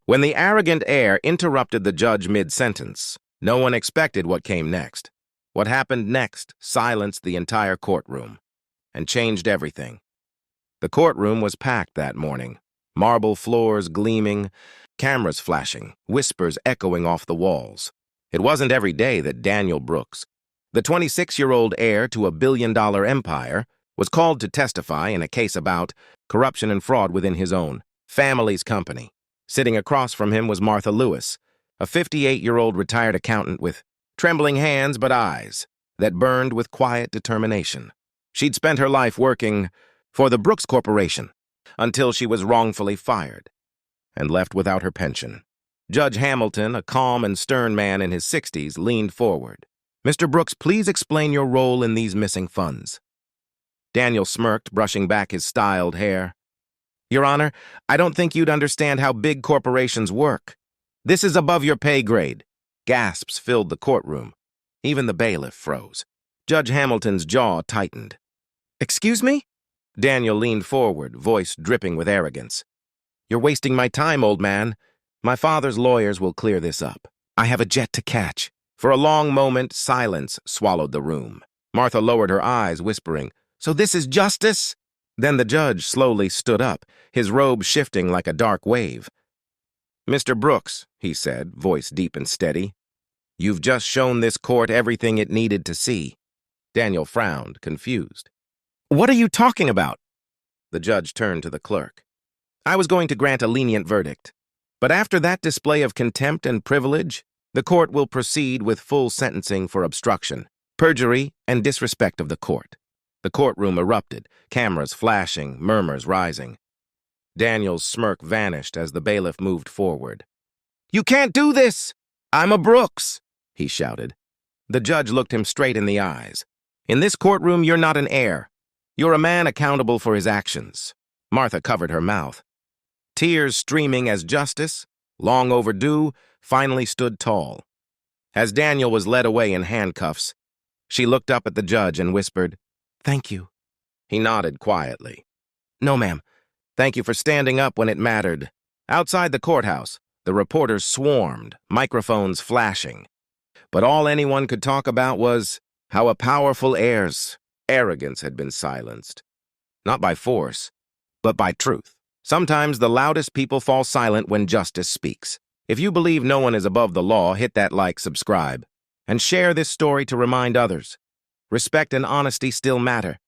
When the arrogant heir interrupted the judge mid-sentence, no one expected what came next. What happened next silenced the entire courtroom and changed everything. The courtroom was packed that morning, marble floors gleaming, cameras flashing, whispers echoing off the walls. It wasn't every day that Daniel Brooks, the 26-year-old heir to a billion-dollar empire, was called to testify in a case about corruption and fraud within his own family's company. Sitting across from him was Martha Lewis, a 58-year-old retired accountant with trembling hands but eyes that burned with quiet determination. She'd spent her life working for the Brooks Corporation until she was wrongfully fired and left without her pension. Judge Hamilton, a calm and stern man in his 60s, leaned forward. "Mr. Brooks, please explain your role in these missing funds." Daniel smirked, brushing back his styled hair. "Your Honor, I don't think you'd understand how big corporations work. This is above your pay grade." Gasps filled the courtroom. Even the bailiff froze. Judge Hamilton's jaw tightened. "Excuse me?" Daniel leaned forward, voice dripping with arrogance. "You're wasting my time, old man. My father's lawyers will clear this up. I have a jet to catch." For a long moment, silence swallowed the room. Martha lowered her eyes, whispering, "So this is justice?" Then the judge slowly stood up, his robe shifting like a dark wave. "Mr. Brooks," he said, voice deep and steady, "you've just shown this court everything it needed to see." Daniel frowned, confused. "What are you talking about?" The judge turned to the clerk. "I was going to grant a lenient verdict, but after that display of contempt and privilege, the court will proceed with full sentencing for obstruction, perjury, and disrespect of the court." The courtroom erupted, cameras flashing, murmurs rising. Daniel's smirk vanished as the bailiff moved forward. "You can't do this! I'm a Brooks!" he shouted. The judge looked him straight in the eyes. "In this courtroom, you're not an heir. You're a man accountable for his actions." Martha covered her mouth. Tears streaming as justice, long overdue, finally stood tall. As Daniel was led away in handcuffs, she looked up at the judge and whispered, "Thank you." He nodded quietly. "No, ma'am. Thank you for standing up when it mattered." Outside the courthouse, the reporters swarmed, microphones flashing. But all anyone could talk about was how a powerful heir's arrogance had been silenced. Not by force, but by truth. Sometimes the loudest people fall silent when justice speaks. If you believe no one is above the law, hit that like, subscribe, and share this story to remind others. Respect and honesty still matter.